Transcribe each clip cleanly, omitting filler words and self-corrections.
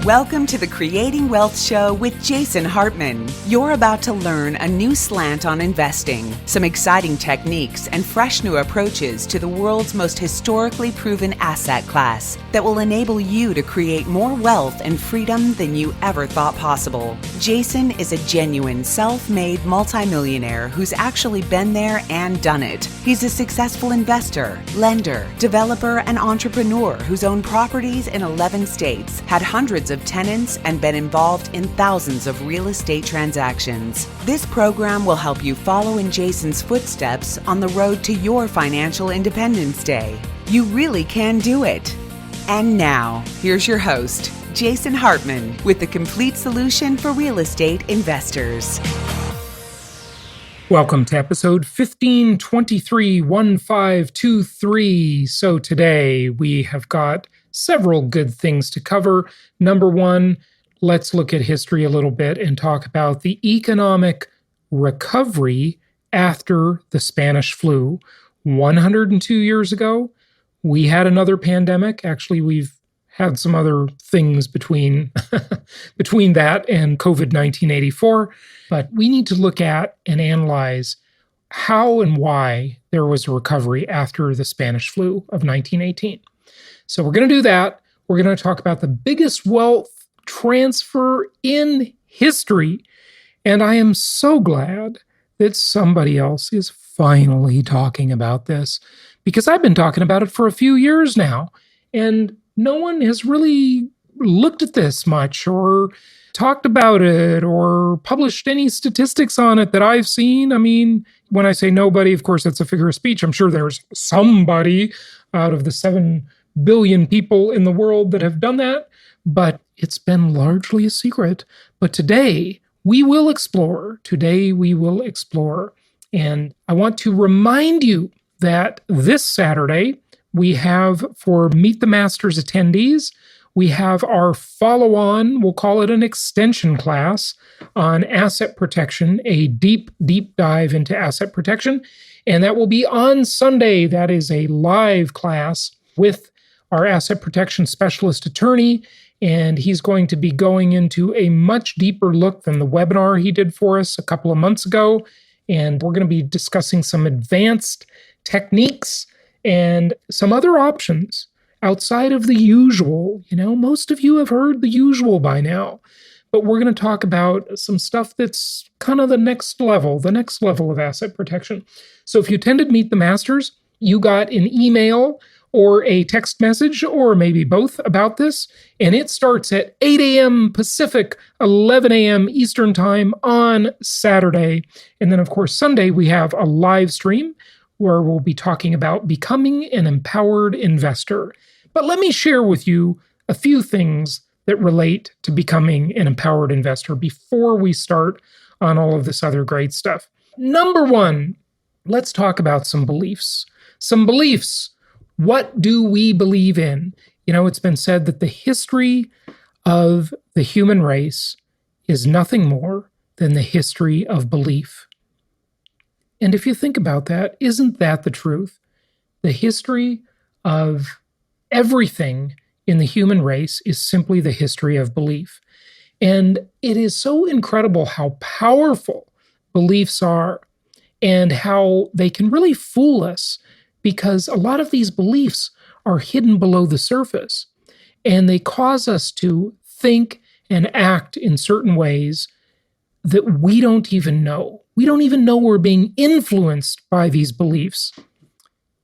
Welcome to the Creating Wealth Show with Jason Hartman. You're about to learn a new slant on investing, some exciting techniques, and fresh new approaches to the world's most historically proven asset class that will enable you to create more wealth and freedom than you ever thought possible. Jason is a genuine self-made multimillionaire who's actually been there and done it. He's a successful investor, lender, developer, and entrepreneur who's owned properties in 11 states, had hundreds of tenants, and been involved in thousands of real estate transactions. This program will help you follow in Jason's footsteps on the road to your financial independence day. You really can do it. And now, here's your host, Jason Hartman, with the complete solution for real estate investors. Welcome to episode 1523. So today we have got several good things to cover. Number one, let's look at history a little bit and talk about the economic recovery after the Spanish flu. 102 years ago, we had another pandemic. Actually, we've had some other things between that and COVID-19 84. But we need to look at and analyze how and why there was a recovery after the Spanish flu of 1918. So we're going to do that. We're going to talk about the biggest wealth transfer in history. And I am so glad that somebody else is finally talking about this, because I've been talking about it for a few years now, and no one has really looked at this much or talked about it or published any statistics on it that I've seen. I mean, when I say nobody, of course, that's a figure of speech. I'm sure there's somebody out of the 7 billion people in the world that have done that, but it's been largely a secret. But today we will explore. And I want to remind you that this Saturday we have, for Meet the Masters attendees, we have our follow-on, we'll call it an extension class on asset protection, a deep dive into asset protection. And that will be on Sunday. That is a live class with our asset protection specialist attorney. And he's going to be going into a much deeper look than the webinar he did for us a couple of months ago. And we're going to be discussing some advanced techniques and some other options outside of the usual. You know, most of you have heard the usual by now, but we're going to talk about some stuff that's kind of the next level of asset protection. So if you attended Meet the Masters, you got an email or a text message, or maybe both, about this, and it starts at 8 a.m. Pacific, 11 a.m. Eastern Time on Saturday. And then, of course, Sunday, we have a live stream where we'll be talking about becoming an empowered investor. But let me share with you a few things that relate to becoming an empowered investor before we start on all of this other great stuff. Number one, let's talk about some beliefs. What do we believe in? You know, it's been said that the history of the human race is nothing more than the history of belief. And if you think about that, isn't that the truth? The history of everything in the human race is simply the history of belief. And it is so incredible how powerful beliefs are and how they can really fool us, because a lot of these beliefs are hidden below the surface, and they cause us to think and act in certain ways that we don't even know. We don't even know we're being influenced by these beliefs.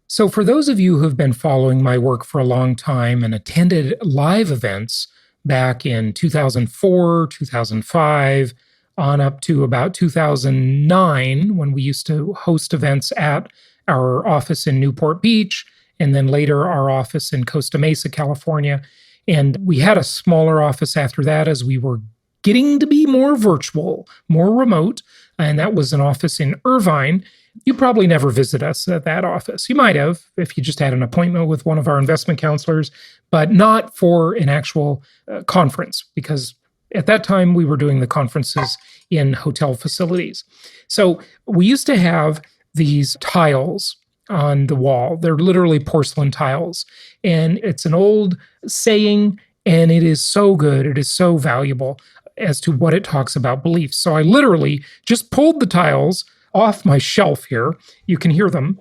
So for those of you who have been following my work for a long time and attended live events back in 2004, 2005, on up to about 2009, when we used to host events at our office in Newport Beach, and then later our office in Costa Mesa, California. And we had a smaller office after that as we were getting to be more virtual, more remote, and that was an office in Irvine. You probably never visit us at that office. You might have if you just had an appointment with one of our investment counselors, but not for an actual conference, because at that time we were doing the conferences in hotel facilities. So we used to have these tiles on the wall. They're literally porcelain tiles. And it's an old saying, And it is so good. It is so valuable as to what it talks about beliefs. So I literally just pulled the tiles off my shelf here. You can hear them.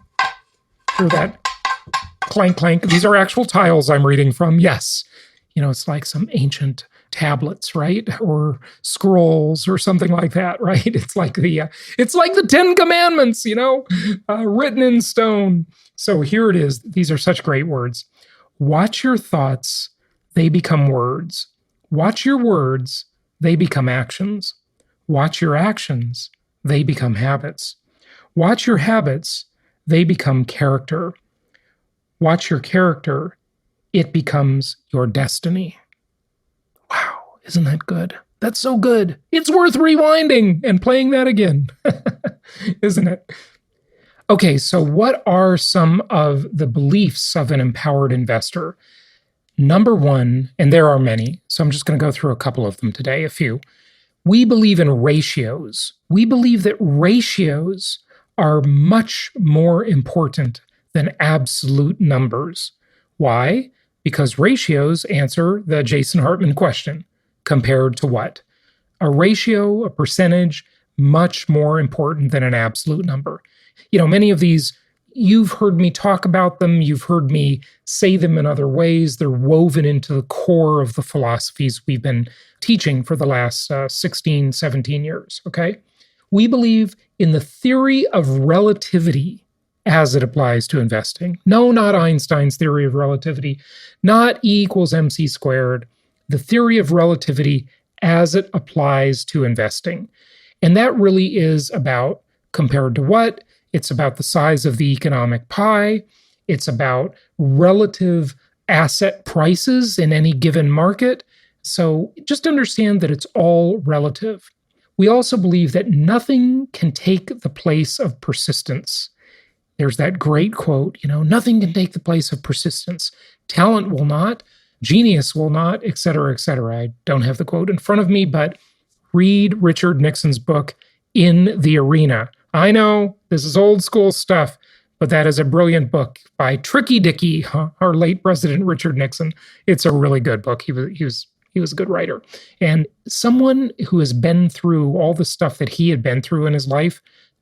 Hear that clank, clank. These are actual tiles I'm reading from. Yes. It's like some ancient tablets, right? Or scrolls or something like that, right? It's like the 10 Commandments, written in stone. So here it is. These are such great words. Watch your thoughts, they become words. Watch your words, they become actions. Watch your actions, they become habits. Watch your habits, they become character. Watch your character, it becomes your destiny. Wow, isn't that good? That's so good. It's worth rewinding and playing that again, isn't it? Okay, so what are some of the beliefs of an empowered investor? Number one, and there are many, so I'm just going to go through a couple of them today, a few. We believe in ratios. We believe that ratios are much more important than absolute numbers. Why? Because ratios answer the Jason Hartman question. Compared to what? A ratio, a percentage, much more important than an absolute number. Many of these, you've heard me talk about them. You've heard me say them in other ways. They're woven into the core of the philosophies we've been teaching for the last 16, 17 years, okay? We believe in the theory of relativity as it applies to investing. No, not Einstein's theory of relativity, not E equals mc squared. The theory of relativity as it applies to investing. And that really is about compared to what? It's about the size of the economic pie. It's about relative asset prices in any given market. So just understand that it's all relative. We also believe that nothing can take the place of persistence. There's that great quote, nothing can take the place of persistence. Talent will not, genius will not, et cetera, et cetera. I don't have the quote in front of me, but read Richard Nixon's book, In the Arena. I know this is old school stuff, but that is a brilliant book by Tricky Dicky, our late President Richard Nixon. It's a really good book. He was a good writer. And someone who has been through all the stuff that he had been through in his life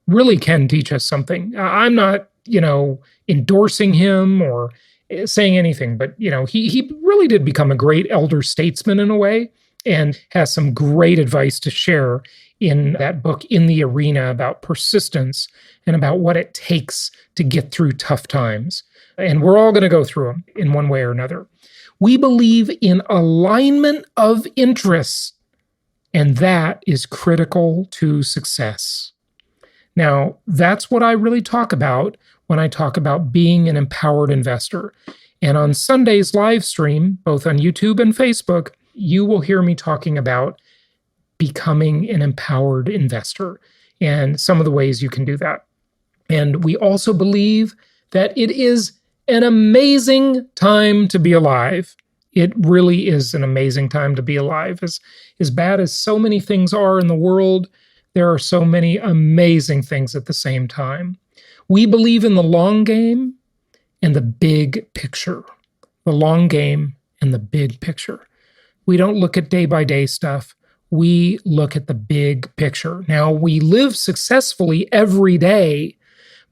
really can teach us something. I'm not, endorsing him or saying anything, but, he really did become a great elder statesman in a way and has some great advice to share in that book, In the Arena, about persistence and about what it takes to get through tough times. And we're all going to go through them in one way or another. We believe in alignment of interests, and that is critical to success. Now, that's what I really talk about when I talk about being an empowered investor. And on Sunday's live stream, both on YouTube and Facebook, you will hear me talking about becoming an empowered investor and some of the ways you can do that. And we also believe that it is an amazing time to be alive. It really is an amazing time to be alive. As bad as so many things are in the world, there are so many amazing things at the same time. We believe in the long game and the big picture. The long game and the big picture. We don't look at day-by-day stuff. We look at the big picture. Now, we live successfully every day,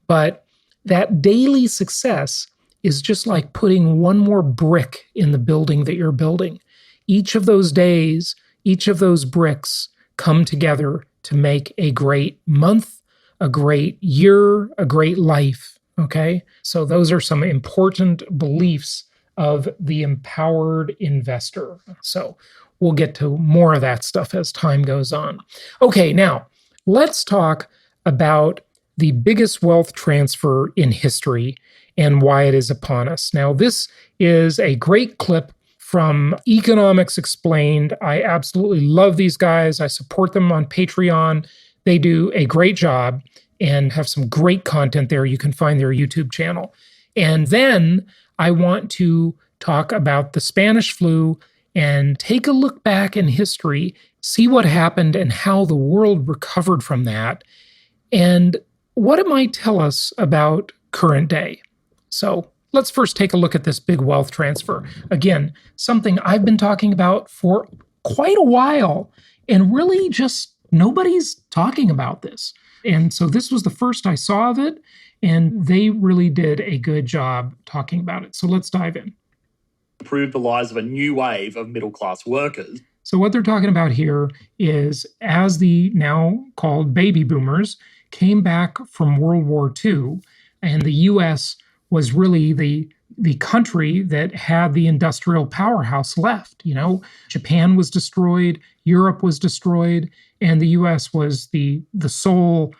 but that daily success is just like putting one more brick in the building that you're building. Each of those days, each of those bricks come together to make a great month, a great year, a great life, okay? So those are some important beliefs of the empowered investor. So we'll get to more of that stuff as time goes on. Okay, now let's talk about the biggest wealth transfer in history and why it is upon us. Now, this is a great clip from Economics Explained. I absolutely love these guys. I support them on Patreon. They do a great job and have some great content there. You can find their YouTube channel. And then I want to talk about the Spanish flu and take a look back in history, see what happened and how the world recovered from that, and what it might tell us about current day. So let's first take a look at this big wealth transfer. Again, something I've been talking about for quite a while, and really just nobody's talking about this. And so this was the first I saw of it, and they really did a good job talking about it. So let's dive in. Improve the lives of a new wave of middle-class workers. So what they're talking about here is, as the now called baby boomers came back from World War II, and the U.S. was really the country that had the industrial powerhouse left. You know, Japan was destroyed, Europe was destroyed, and the U.S. was the sole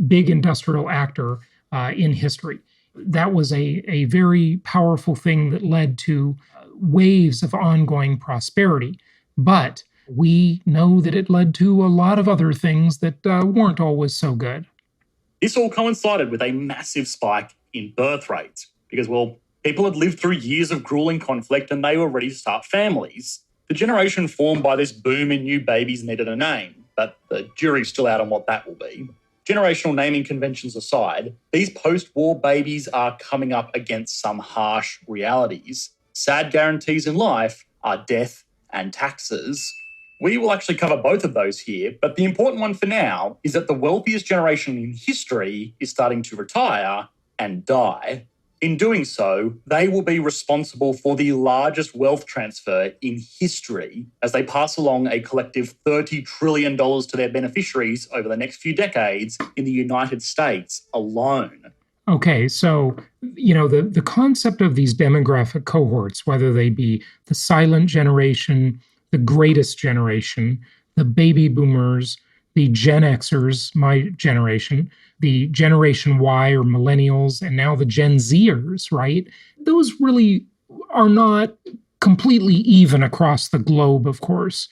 big industrial actor in history. That was a very powerful thing that led to waves of ongoing prosperity. But we know that it led to a lot of other things that weren't always so good. This all coincided with a massive spike in birth rates because, well, people had lived through years of grueling conflict and they were ready to start families. The generation formed by this boom in new babies needed a name, but the jury's still out on what that will be. Generational naming conventions aside, these post-war babies are coming up against some harsh realities. Sad guarantees in life are death and taxes. We will actually cover both of those here, but the important one for now is that the wealthiest generation in history is starting to retire and die. In doing so, they will be responsible for the largest wealth transfer in history as they pass along a collective $30 trillion to their beneficiaries over the next few decades in the United States alone. Okay, so, the concept of these demographic cohorts, whether they be the silent generation, the greatest generation, the baby boomers, the Gen Xers, my generation, the Generation Y or millennials, and now the Gen Zers, right? Those really are not completely even across the globe, of course.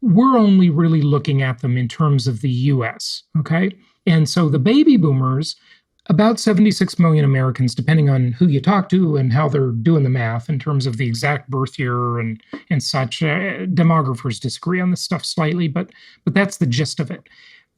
We're only really looking at them in terms of the US, okay? And so the baby boomers, about 76 million Americans, depending on who you talk to and how they're doing the math in terms of the exact birth year and such. Demographers disagree on this stuff slightly, but that's the gist of it.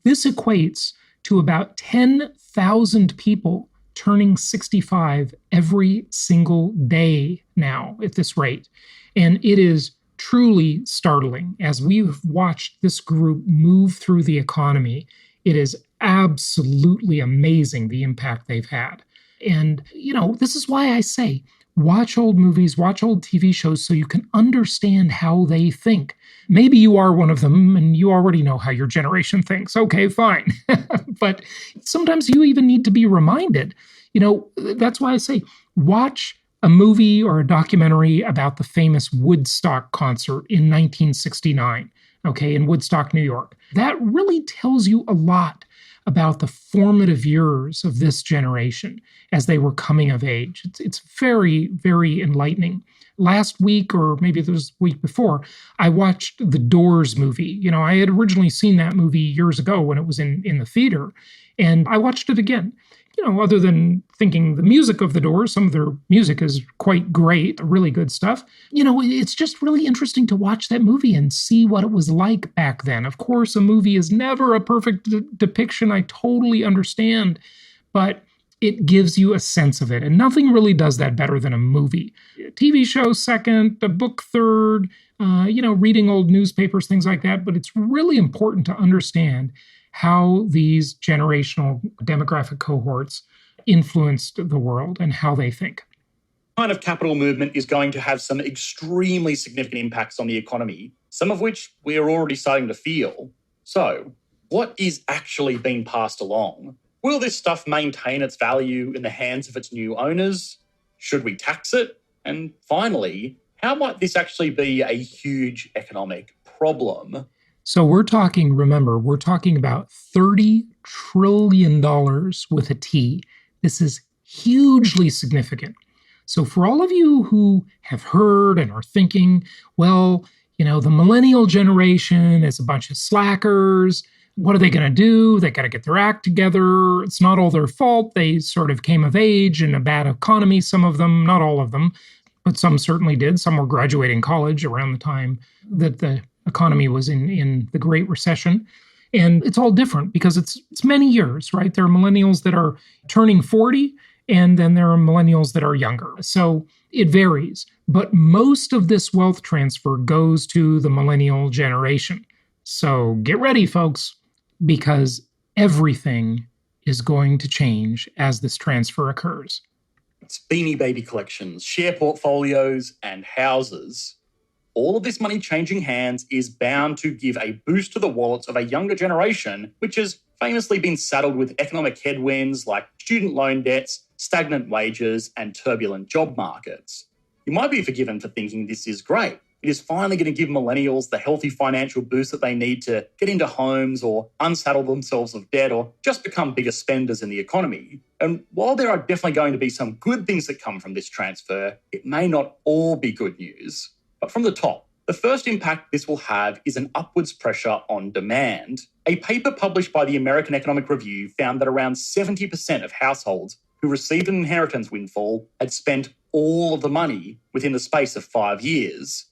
This equates to about 10,000 people turning 65 every single day now at this rate. And it is truly startling. As we've watched this group move through the economy, it is absolutely amazing the impact they've had. And, this is why I say, watch old movies, watch old TV shows so you can understand how they think. Maybe you are one of them and you already know how your generation thinks. Okay, fine. But sometimes you even need to be reminded. That's why I say, watch a movie or a documentary about the famous Woodstock concert in 1969, in Woodstock, New York. That really tells you a lot about the formative years of this generation as they were coming of age. It's very, very enlightening. Last week, or maybe it was the week before, I watched the Doors movie. I had originally seen that movie years ago when it was in the theater, and I watched it again. Other than thinking the music of the Doors, some of their music is quite great, really good stuff. It's just really interesting to watch that movie and see what it was like back then. Of course, a movie is never a perfect depiction. I totally understand, but it gives you a sense of it. And nothing really does that better than a movie. A TV show second, a book third, reading old newspapers, things like that. But it's really important to understand how these generational demographic cohorts influenced the world and how they think. Kind of capital movement is going to have some extremely significant impacts on the economy, some of which we are already starting to feel. So, what is actually being passed along? Will this stuff maintain its value in the hands of its new owners? Should we tax it? And finally, how might this actually be a huge economic problem? So we're talking about $30 trillion with a T. This is hugely significant. So for all of you who have heard and are thinking, well, the millennial generation is a bunch of slackers. What are they going to do? They got to get their act together. It's not all their fault. They sort of came of age in a bad economy, some of them, not all of them, but some certainly did. Some were graduating college around the time that the economy was in the Great Recession. And it's all different because it's many years, right? There are millennials that are turning 40 and then there are millennials that are younger. So it varies. But most of this wealth transfer goes to the millennial generation. So get ready, folks, because everything is going to change as this transfer occurs. It's Beanie Baby collections, share portfolios, and houses. All of this money changing hands is bound to give a boost to the wallets of a younger generation, which has famously been saddled with economic headwinds like student loan debts, stagnant wages, and turbulent job markets. You might be forgiven for thinking this is great. It is finally going to give millennials the healthy financial boost that they need to get into homes or unsaddle themselves of debt or just become bigger spenders in the economy. And while there are definitely going to be some good things that come from this transfer, it may not all be good news. But from the top, the first impact this will have is an upwards pressure on demand. A paper published by the American Economic Review found that around 70% of households who received an inheritance windfall had spent all of the money within the space of 5 years.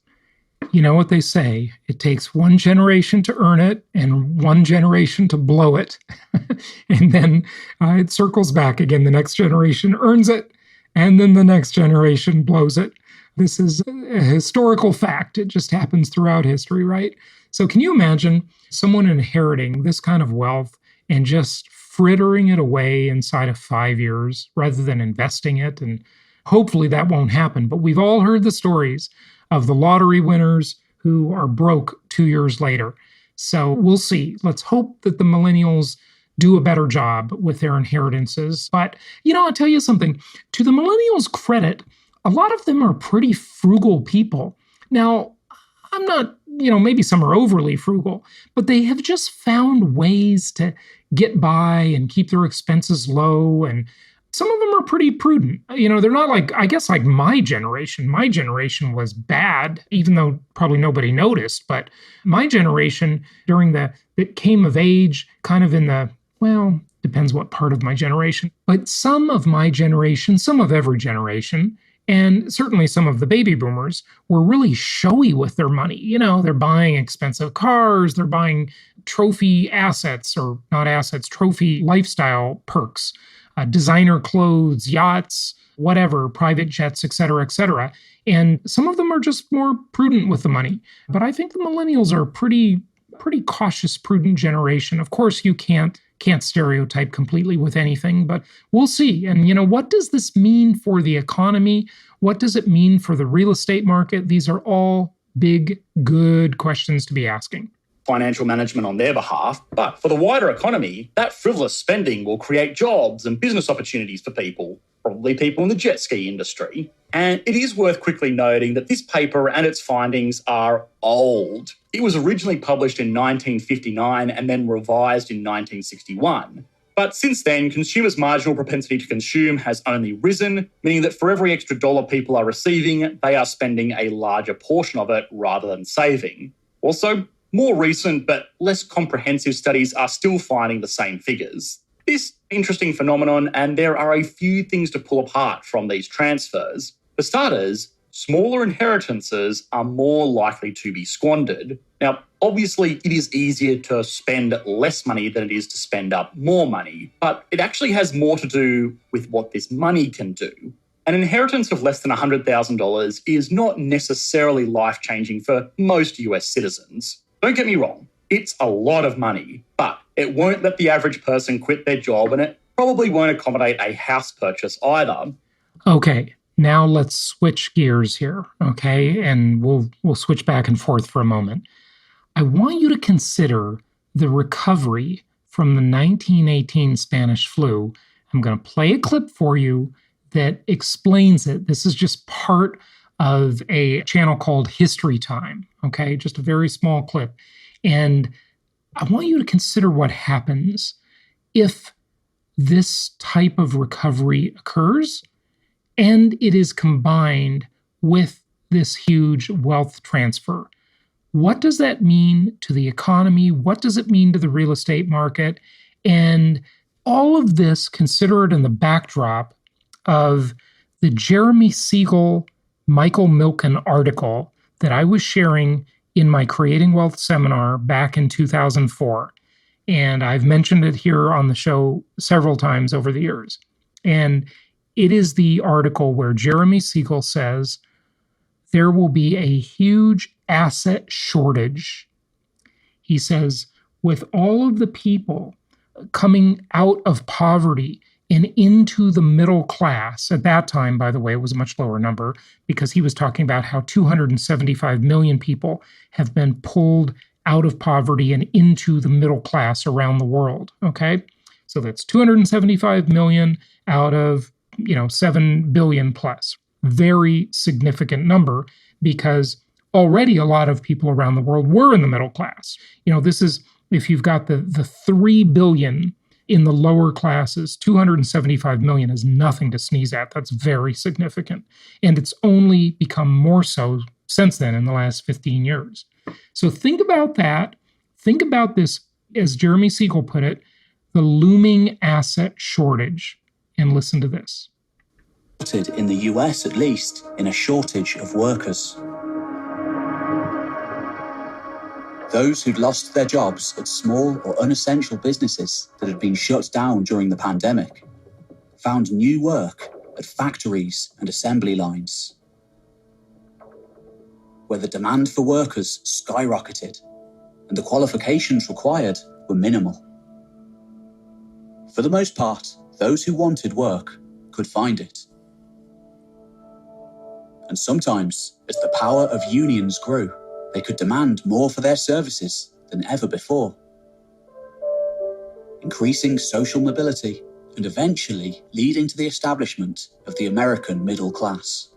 You know what they say, it takes one generation to earn it and one generation to blow it. And then it circles back again. The next generation earns it, and then the next generation blows it. This is a historical fact. It just happens throughout history, right? So can you imagine someone inheriting this kind of wealth and just frittering it away inside of 5 years rather than investing it? And hopefully that won't happen. But we've all heard the stories of the lottery winners who are broke 2 years later. So we'll see. Let's hope that the millennials do a better job with their inheritances. But, I'll tell you something. To the millennials' credit, a lot of them are pretty frugal people. Now, I'm not, maybe some are overly frugal, but they have just found ways to get by and keep their expenses low. And some of them are pretty prudent. They're not like my generation. My generation was bad, even though probably nobody noticed. But my generation, it came of age kind of in the, depends what part of my generation. But some of my generation, some of every generation, and certainly some of the baby boomers were really showy with their money. They're buying expensive cars, they're buying trophy assets, or not assets, trophy lifestyle perks. Designer clothes, yachts, whatever, private jets, et cetera, et cetera. And some of them are just more prudent with the money. But I think the millennials are a pretty cautious, prudent generation. Of course, you can't stereotype completely with anything, but we'll see. And what does this mean for the economy? What does it mean for the real estate market? These are all big, good questions to be asking. Financial management on their behalf, but for the wider economy, that frivolous spending will create jobs and business opportunities for people, probably people in the jet ski industry. And it is worth quickly noting that this paper and its findings are old. It was originally published in 1959 and then revised in 1961. But since then, consumers' marginal propensity to consume has only risen, meaning that for every extra dollar people are receiving, they are spending a larger portion of it rather than saving. Also, more recent but less comprehensive studies are still finding the same figures. This interesting phenomenon, and there are a few things to pull apart from these transfers. For starters, smaller inheritances are more likely to be squandered. Now, obviously, it is easier to spend less money than it is to spend up more money, but it actually has more to do with what this money can do. An inheritance of less than $100,000 is not necessarily life-changing for most US citizens. Don't get me wrong, it's a lot of money, but it won't let the average person quit their job, and it probably won't accommodate a house purchase either. Okay, now let's switch gears here, okay? And we'll switch back and forth for a moment. I want you to consider the recovery from the 1918 Spanish flu. I'm going to play a clip for you that explains it. This is just part of a channel called History Time, okay? Just a very small clip. And I want you to consider what happens if this type of recovery occurs and it is combined with this huge wealth transfer. What does that mean to the economy? What does it mean to the real estate market? And all of this, consider it in the backdrop of the Jeremy Siegel Michael Milken article that I was sharing in my Creating Wealth seminar back in 2004. And I've mentioned it here on the show several times over the years. And it is the article where Jeremy Siegel says there will be a huge asset shortage. He says, with all of the people coming out of poverty and into the middle class, at that time, by the way, it was a much lower number because he was talking about how 275 million people have been pulled out of poverty and into the middle class around the world, okay? So that's 275 million out of, 7 billion plus. Very significant number because already a lot of people around the world were in the middle class. This is, if you've got the 3 billion in the lower classes, 275 million is nothing to sneeze at. That's very significant. And it's only become more so since then in the last 15 years. So think about that. Think about this, as Jeremy Siegel put it, the looming asset shortage. And listen to this. In the US, at least, in a shortage of workers. Those who'd lost their jobs at small or unessential businesses that had been shut down during the pandemic found new work at factories and assembly lines, where the demand for workers skyrocketed and the qualifications required were minimal. For the most part, those who wanted work could find it. And sometimes, as the power of unions grew, they could demand more for their services than ever before, increasing social mobility and eventually leading to the establishment of the American middle class.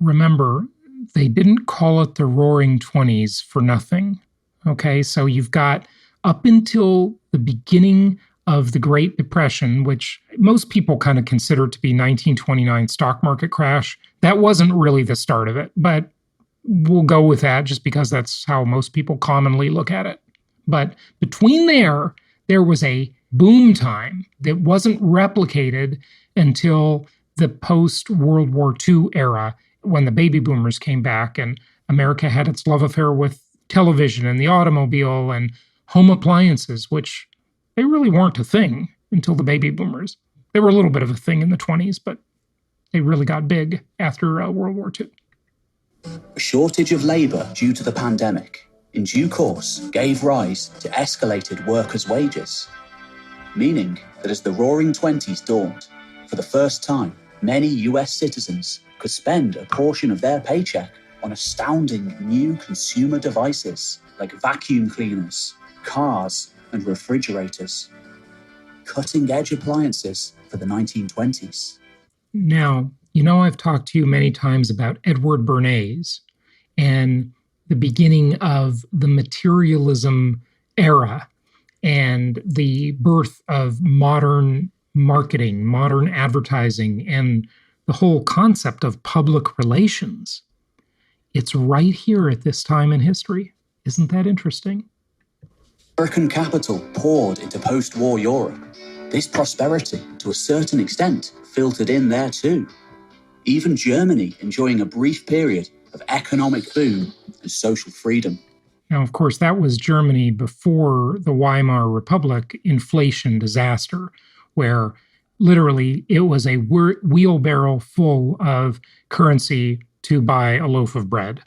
Remember, they didn't call it the Roaring '20s for nothing. Okay, so you've got up until the beginning of the Great Depression, which most people kind of consider to be 1929 stock market crash. That wasn't really the start of it, but we'll go with that just because that's how most people commonly look at it. But between there was a boom time that wasn't replicated until the post-World War II era, when the baby boomers came back and America had its love affair with television and the automobile and home appliances, which they really weren't a thing until the baby boomers. They were a little bit of a thing in the 20s, but they really got big after World War II. A shortage of labour due to the pandemic, in due course, gave rise to escalated workers' wages, meaning that as the Roaring '20s dawned, for the first time, many US citizens could spend a portion of their paycheck on astounding new consumer devices like vacuum cleaners, cars, and refrigerators. Cutting-edge appliances for the 1920s. Now, I've talked to you many times about Edward Bernays and the beginning of the materialism era and the birth of modern marketing, modern advertising, and the whole concept of public relations. It's right here at this time in history. Isn't that interesting? American capital poured into post-war Europe. This prosperity, to a certain extent, filtered in there too. Even Germany enjoying a brief period of economic boom and social freedom. Now, of course, that was Germany before the Weimar Republic inflation disaster, where literally it was a wheelbarrow full of currency to buy a loaf of bread.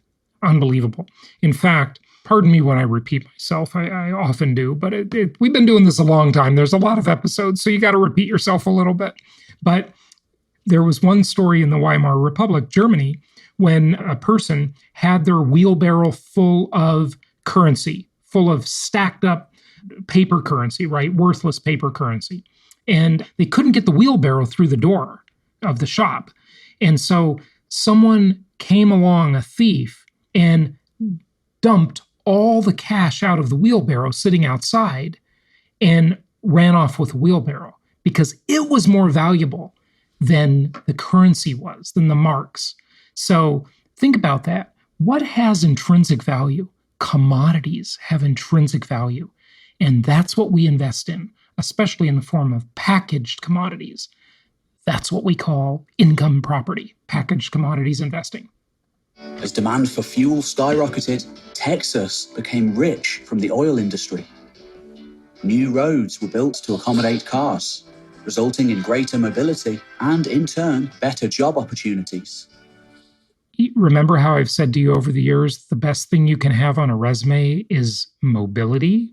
Unbelievable. In fact, pardon me when I repeat myself, I often do, but we've been doing this a long time. There's a lot of episodes, so you got to repeat yourself a little bit. But there was one story in the Weimar Republic, Germany, when a person had their wheelbarrow full of currency, full of stacked up paper currency, right? Worthless paper currency. And they couldn't get the wheelbarrow through the door of the shop. And so someone came along, a thief, and dumped all the cash out of the wheelbarrow sitting outside and ran off with the wheelbarrow because it was more valuable than the currency was, than the marks. So think about that. What has intrinsic value? Commodities have intrinsic value. And that's what we invest in, especially in the form of packaged commodities. That's what we call income property, packaged commodities investing. As demand for fuel skyrocketed, Texas became rich from the oil industry. New roads were built to accommodate cars. resulting in greater mobility and, in turn, better job opportunities. Remember how I've said to you over the years, the best thing you can have on a resume is mobility?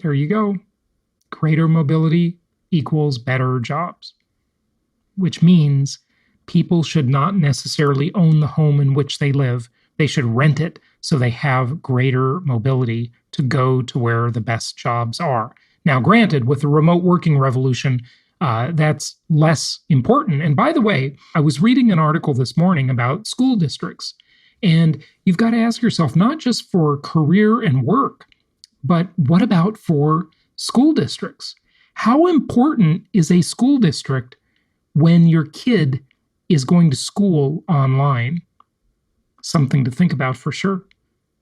There you go. Greater mobility equals better jobs, which means people should not necessarily own the home in which they live. They should rent it so they have greater mobility to go to where the best jobs are. Now, granted, with the remote working revolution, that's less important. And by the way, I was reading an article this morning about school districts, and you've got to ask yourself, not just for career and work, but what about for school districts? How important is a school district when your kid is going to school online? Something to think about for sure.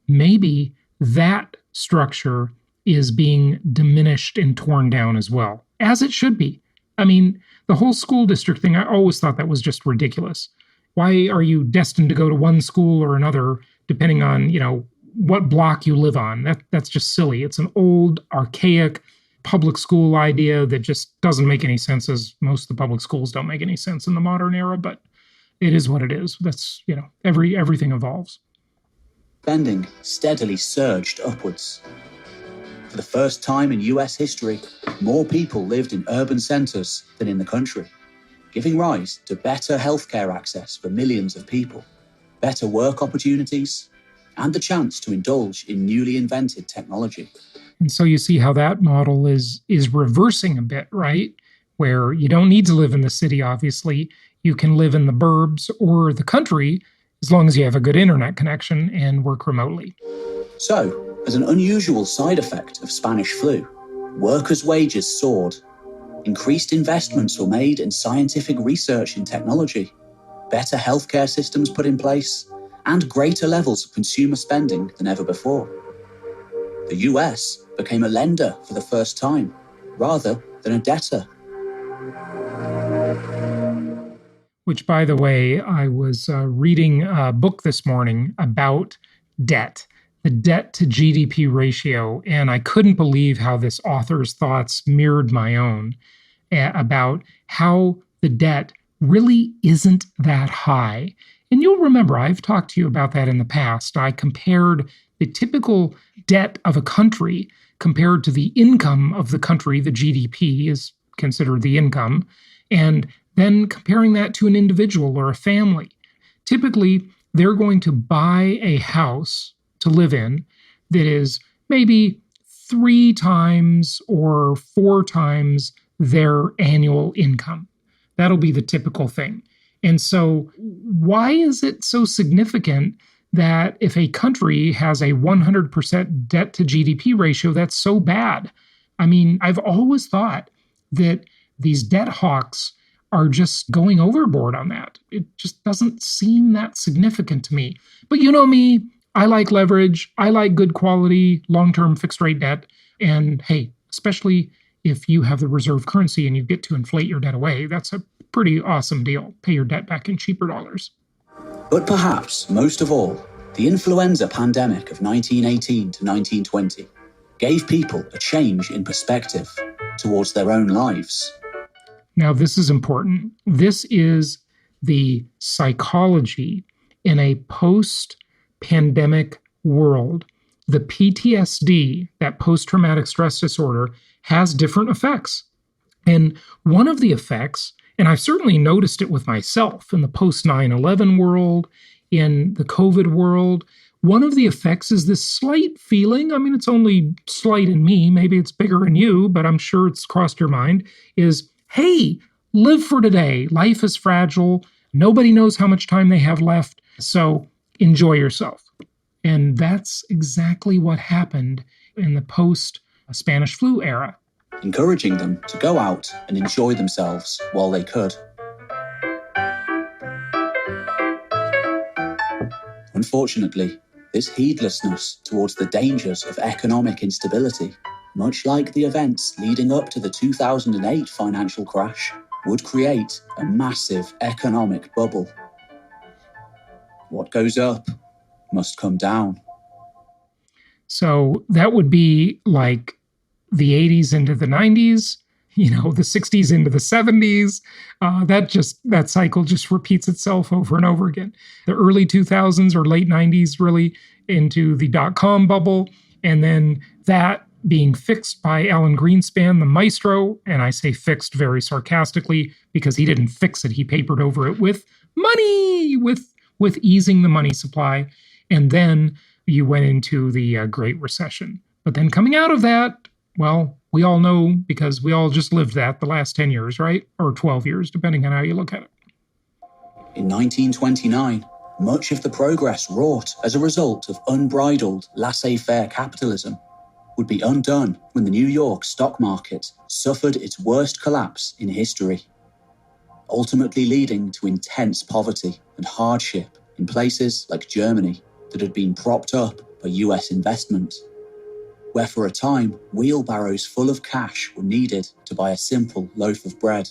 Maybe that structure is being diminished and torn down as well, as it should be. I mean, the whole school district thing, I always thought that was just ridiculous. Why are you destined to go to one school or another, depending on, what block you live on? That's just silly. It's an old, archaic public school idea that just doesn't make any sense, as most of the public schools don't make any sense in the modern era, but it is what it is. That's, everything evolves. Spending steadily surged upwards. For the first time in US history, more people lived in urban centres than in the country, giving rise to better healthcare access for millions of people, better work opportunities, and the chance to indulge in newly invented technology. And so you see how that model is reversing a bit, right? Where you don't need to live in the city, obviously. You can live in the burbs or the country as long as you have a good internet connection and work remotely. So, as an unusual side effect of Spanish flu, workers' wages soared. Increased investments were made in scientific research and technology, better healthcare systems put in place, and greater levels of consumer spending than ever before. The US became a lender for the first time, rather than a debtor. Which, by the way, I was reading a book this morning about debt, the debt to GDP ratio, and I couldn't believe how this author's thoughts mirrored my own about how the debt really isn't that high. And you'll remember, I've talked to you about that in the past. I compared the typical debt of a country compared to the income of the country. The GDP is considered the income, and then comparing that to an individual or a family. Typically, they're going to buy a house to live in that is maybe 3 times or 4 times their annual income. That'll be the typical thing. And so why is it so significant that if a country has a 100% debt to GDP ratio, that's so bad? I mean, I've always thought that these debt hawks are just going overboard on that. It just doesn't seem that significant to me. But you know me, I like leverage. I like good quality, long-term fixed rate debt. And hey, especially if you have the reserve currency and you get to inflate your debt away, that's a pretty awesome deal. Pay your debt back in cheaper dollars. But perhaps, most of all, the influenza pandemic of 1918 to 1920 gave people a change in perspective towards their own lives. Now, this is important. This is the psychology in a post-pandemic world. The PTSD, that post-traumatic stress disorder, has different effects. And one of the effects, and I've certainly noticed it with myself in the post-9/11 world, in the COVID world, one of the effects is this slight feeling, I mean, it's only slight in me, maybe it's bigger in you, but I'm sure it's crossed your mind, is, hey, live for today. Life is fragile. Nobody knows how much time they have left, so enjoy yourself. And that's exactly what happened in the post-Spanish flu era. Encouraging them to go out and enjoy themselves while they could. Unfortunately, this heedlessness towards the dangers of economic instability, much like the events leading up to the 2008 financial crash, would create a massive economic bubble. What goes up must come down. So that would be like the 80s into the 90s. the 60s into the 70s. That cycle just repeats itself over and over again. The early 2000s or late 90s really into the dot-com bubble, and then that being fixed by Alan Greenspan, the maestro, and I say fixed very sarcastically because he didn't fix it. He papered over it with money, with easing the money supply. And then you went into the Great Recession. But then coming out of that, well, we all know because we all just lived that the last 10 years, right? Or 12 years, depending on how you look at it. In 1929, much of the progress wrought as a result of unbridled laissez-faire capitalism would be undone when the New York stock market suffered its worst collapse in history, ultimately leading to intense poverty and hardship in places like Germany that had been propped up by US investment, where for a time wheelbarrows full of cash were needed to buy a simple loaf of bread.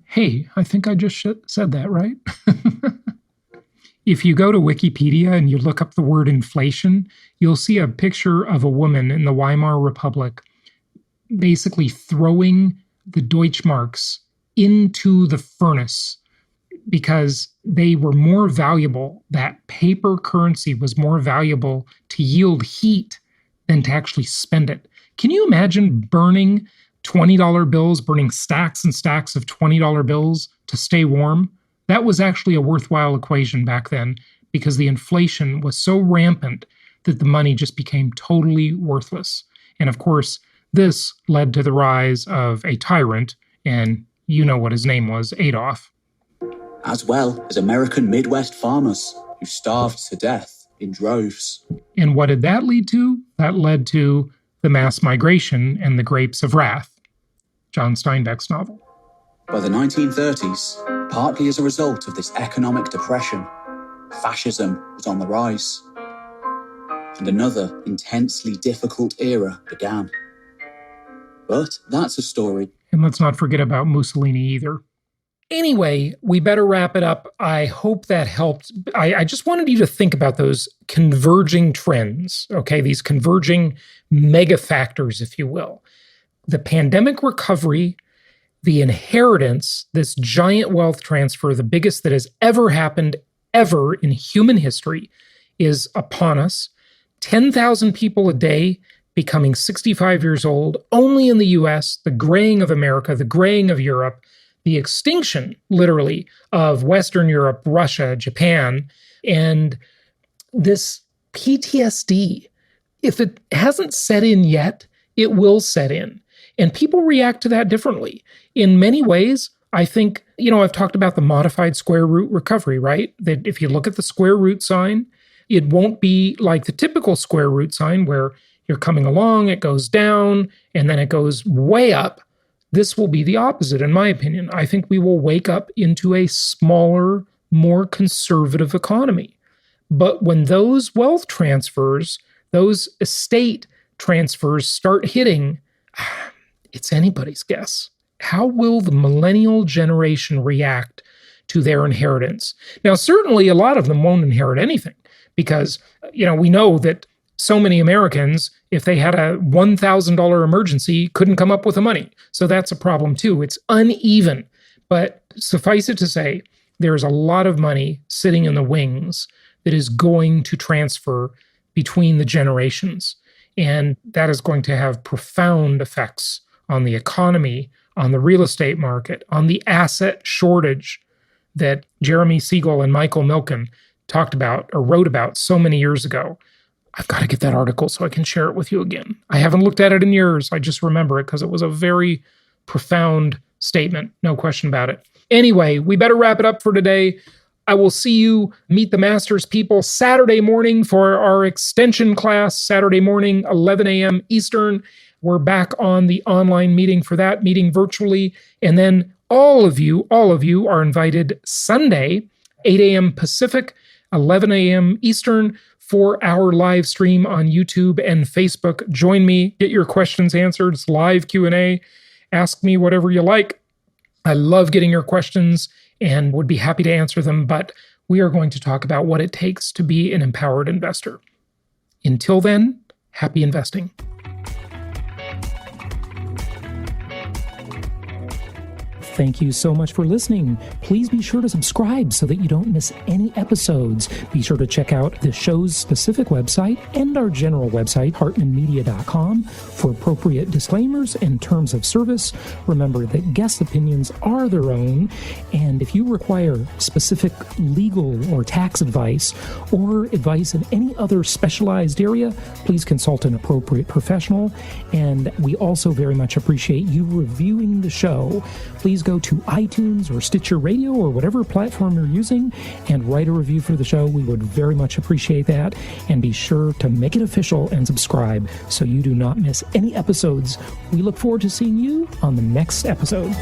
Hey, I think I just said that, right? If you go to Wikipedia and you look up the word inflation, you'll see a picture of a woman in the Weimar Republic basically throwing the Deutschmarks into the furnace because they were more valuable. That paper currency was more valuable to yield heat than to actually spend it. Can you imagine burning $20 bills, burning stacks and stacks of $20 bills to stay warm? That was actually a worthwhile equation back then because the inflation was so rampant that the money just became totally worthless. And of course, this led to the rise of a tyrant, and you know what his name was, Adolf. As well as American Midwest farmers who starved to death in droves. And what did that lead to? That led to the mass migration and the Grapes of Wrath, John Steinbeck's novel. By the 1930s, partly as a result of this economic depression, fascism was on the rise. And another intensely difficult era began. But that's a story. And let's not forget about Mussolini either. Anyway, we better wrap it up. I hope that helped. I just wanted you to think about those converging trends, okay? These converging mega factors, if you will. The pandemic recovery, the inheritance, this giant wealth transfer, the biggest that has ever happened ever in human history, is upon us. 10,000 people a day becoming 65 years old, only in the US, the graying of America, the graying of Europe, the extinction, literally, of Western Europe, Russia, Japan, and this PTSD. If it hasn't set in yet, it will set in. And people react to that differently. In many ways, I think, I've talked about the modified square root recovery, right? That if you look at the square root sign, it won't be like the typical square root sign where you're coming along, it goes down, and then it goes way up. This will be the opposite, in my opinion. I think we will wake up into a smaller, more conservative economy. But when those wealth transfers, those estate transfers start hitting, it's anybody's guess. How will the millennial generation react to their inheritance? Now, certainly a lot of them won't inherit anything because, we know that so many Americans, if they had a $1,000 emergency, couldn't come up with the money. So that's a problem too. It's uneven. But suffice it to say, there's a lot of money sitting in the wings that is going to transfer between the generations. And that is going to have profound effects on the economy, on the real estate market, on the asset shortage that Jeremy Siegel and Michael Milken talked about or wrote about so many years ago. I've got to get that article so I can share it with you again. I haven't looked at it in years. I just remember it because it was a very profound statement. No question about it. Anyway, we better wrap it up for today. I will see you, Meet the Masters people, Saturday morning for our extension class, Saturday morning, 11 a.m. Eastern. We're back on the online meeting for that, meeting virtually. And then all of you are invited Sunday, 8 a.m. Pacific, 11 a.m. Eastern, for our live stream on YouTube and Facebook. Join me, get your questions answered. It's live Q&A. Ask me whatever you like. I love getting your questions and would be happy to answer them, but we are going to talk about what it takes to be an empowered investor. Until then, happy investing. Thank you so much for listening. Please be sure to subscribe so that you don't miss any episodes. Be sure to check out the show's specific website and our general website, hartmanmedia.com, for appropriate disclaimers and terms of service. Remember that guest opinions are their own, and if you require specific legal or tax advice or advice in any other specialized area, please consult an appropriate professional. And we also very much appreciate you reviewing the show. Please go to iTunes or Stitcher Radio or whatever platform you're using and write a review for the show. We would very much appreciate that. And be sure to make it official and subscribe so you do not miss any episodes. We look forward to seeing you on the next episode.